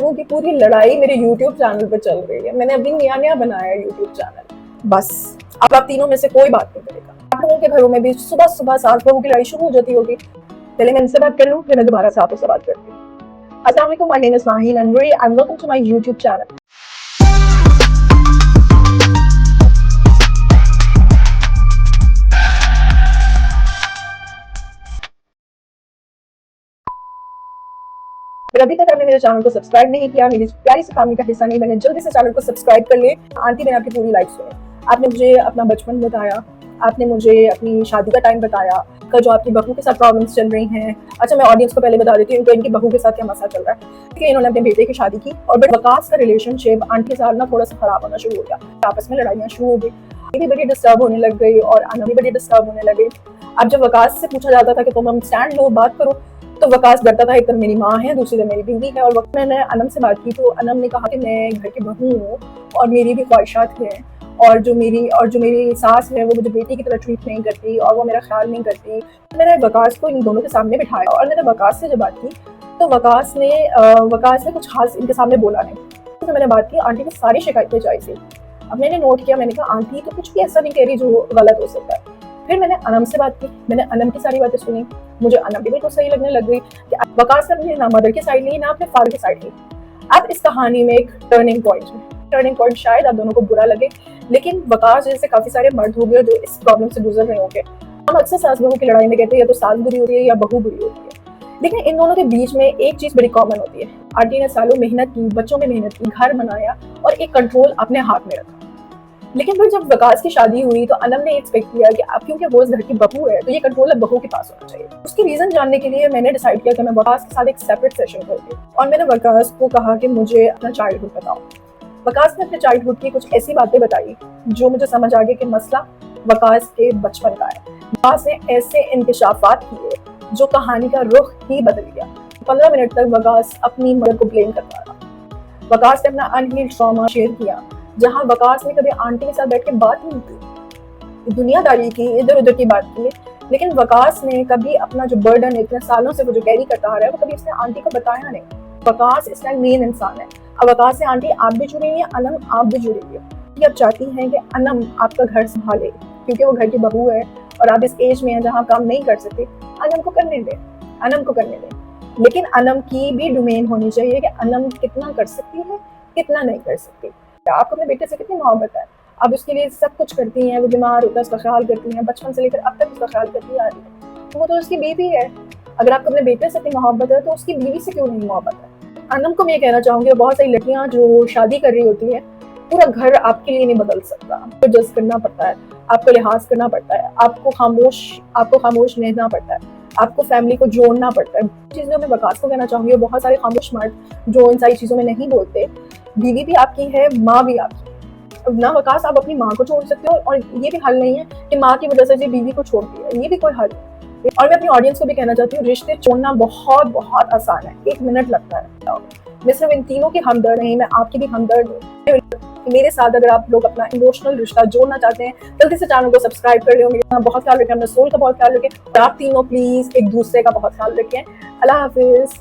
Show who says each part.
Speaker 1: वो की पूरी लड़ाई मेरे YouTube चैनल पे चल रही है। मैंने अभी नया बनाया है YouTube चैनल। बस अब आप तीनों में से कोई बात नहीं करेगा। आप लोगों के घरों में भी सुबह सुबह सास बहू की लड़ाई शुरू हो जाती होगी। पहले मैं इनसे बात कर लूँ, फिर मैं दोबारा से आपसे बात करती हूँ। अस्सलाम वालेकुम, my name is Naheel Anwari and welcome to my YouTube channel. अगर अभी तक आपने मेरे चैनल को सब्सक्राइब नहीं किया, मेरी प्यारी सी फैमिली का हिस्सा नहीं बने, जल्दी से चैनल को सब्सक्राइब कर ले। आंटी ने आपकी पूरी लाइफ सुनी। आपने मुझे अपना बचपन बताया, आपने मुझे अपनी शादी का टाइम बताया, जो आपकी बहू के साथ प्रॉब्लम्स चल रही हैं। अच्छा, मैं ऑडियंस को पहले बता देती हूँ कि इनकी बहू के साथ क्या मसला चल रहा है कि इन्होंने अपने बेटे की शादी की और बट वकास का रिलेशनशिप आंटी के साथ ना थोड़ा सा खराब होना शुरू हो गया। आपस में लड़ाइयाँ शुरू हो गई, ये भी बड़ी डिस्टर्ब होने लग गई और अना भी बड़ी डिस्टर्ब होने लगी। अब जब वकास से पूछा जाता था कि तुम हम स्टैंड लो, बात करो, तो वकास डरता था। एक तरफ मेरी माँ है, दूसरी तरफ मेरी बीवी है। और वक्त मैंने अनम से बात की तो अनम ने कहा कि मैं घर की बहू हूँ और मेरी भी ख्वाहिशात हैं, और जो मेरी सास है वो मुझे बेटी की तरह ट्रीट नहीं करती और वो मेरा ख्याल नहीं करती। मैंने वकास को इन दोनों के सामने बिठाया और मैंने वकास से जब बात की तो वकास ने कुछ खास इनके सामने बोला नहीं। तो मैंने बात की, आंटी की सारी शिकायतें जायज़ थी। अब मैंने नोट किया, मैंने कहा आंटी तो कुछ भी ऐसा नहीं कह रही जो गलत हो सकता है। फिर मैंने अनम से बात की, मैंने अनम की सारी बातें सुनी। मुझे अनम भी बिल्कुल सही लगने लग गई कि वकास ने अपने ना मदर की साइड ली ना अपने फादर की साइड ली। अब इस कहानी में एक टर्निंग पॉइंट शायद आप दोनों को बुरा लगे, लेकिन वकास जैसे काफी सारे मर्द हो गए जो इस प्रॉब्लम से गुजर रहे होंगे। हम अक्सर सास बहू की लड़ाई में कहते हैं या तो सास बुरी होती है या बहू बुरी होती है, लेकिन इन दोनों के बीच में एक चीज बड़ी कॉमन होती है। आंटी ने सालों मेहनत की, बच्चों में मेहनत की, घर बनाया और एक कंट्रोल अपने हाथ में रखा। लेकिन फिर जब वकास की शादी हुई तो अनम ने एक्सपेक्ट किया कि अब क्योंकि वो इस घर की बहू है तो ये कंट्रोल अब बहू के पास होना चाहिए। उसकी रीजन जानने के लिए मैंने डिसाइड किया कि मैं वकास के साथ एक सेपरेट सेशन करूंगी और मैंने वकास को कहा कि मुझे अपना चाइल्डहुड बताओ। वकास ने अपने चाइल्डहुड की कुछ ऐसी बातें बताई जो मुझे समझ आ गया कि मसला वकास के बचपन का है। वकास ने ऐसे इंकशाफात किए जो कहानी का रुख ही बदल गया। 15 मिनट तक वकास अपनी मदर को ब्लेम करता रहा। वकास ने अपना अनहील्ड ट्रॉमा शेयर किया, जहां वकास ने कभी आंटी के साथ बैठ के बात नहीं की, दुनियादारी की, इधर उधर की बात की। लेकिन वकास ने कभी अपना जो बर्डन इतने सालों से वो जो कैरी करता आ रहा है वो कभी उसने आंटी को बताया नहीं। वकास इस टाइम मेन इंसान है। अब वकास से आंटी आप भी जुड़ी हैं, अनम आप भी जुड़ी हुई है। अब चाहती हैं कि अनम आपका घर संभाले क्योंकि वो घर की बहू है और आप इस एज में हैं जहाँ काम नहीं कर सकते। अनम को करने दें, लेकिन अनम की भी डोमेन होनी चाहिए कि अनम कितना कर सकती है, कितना नहीं कर सकती। आपको अपने बेटे से कितनी मोहब्बत है, आप उसके लिए सब कुछ करती हैं। वो बीमार होता है उसका ख्याल करती हैं, बचपन से लेकर अब तक उसका ख्याल करती आ रही है, तो वो तो उसकी बीवी है। अगर आपको अपने बेटे से इतनी मोहब्बत है तो उसकी बीवी से क्यों नहीं मोहब्बत है। अनम को मैं ये कहना चाहूंगी, बहुत सारी लड़कियां जो शादी कर रही होती है, पूरा घर आपके लिए नहीं बदल सकता। आपको जज करना पड़ता है, आपको लिहाज करना पड़ता है, आपको खामोश रहना पड़ता है, आपको फैमिली को जोड़ना पड़ता है। चीज़ें मैं वकास को कहना चाहूंगी, बहुत सारे खामोश मर्द जो इन सारी चीज़ों में नहीं बोलते। बीवी भी आपकी है, माँ भी आपकी ना। वकास आप अपनी माँ को छोड़ सकते हो और ये भी हल नहीं है कि माँ की वजह से बीवी को छोड़ दिया, ये भी कोई हल नहीं। और मैं अपनी ऑडियंस को भी कहना चाहती हूँ, रिश्ते छोड़ना बहुत बहुत आसान है, 1 मिनट लगता है। मैं सिर्फ इन तीनों की हमदर्द नहीं, मैं आपकी भी हमदर्द हूँ। मेरे साथ अगर आप लोग अपना इमोशनल रिश्ता जोड़ना चाहते हैं, जल्दी से चैनल को सब्सक्राइब कर लेंगे। बहुत ख्याल रखें, अपने सोल का बहुत ख्याल रखें और आप तीनों प्लीज एक दूसरे का बहुत ख्याल रखें। अल्लाह हाफिज।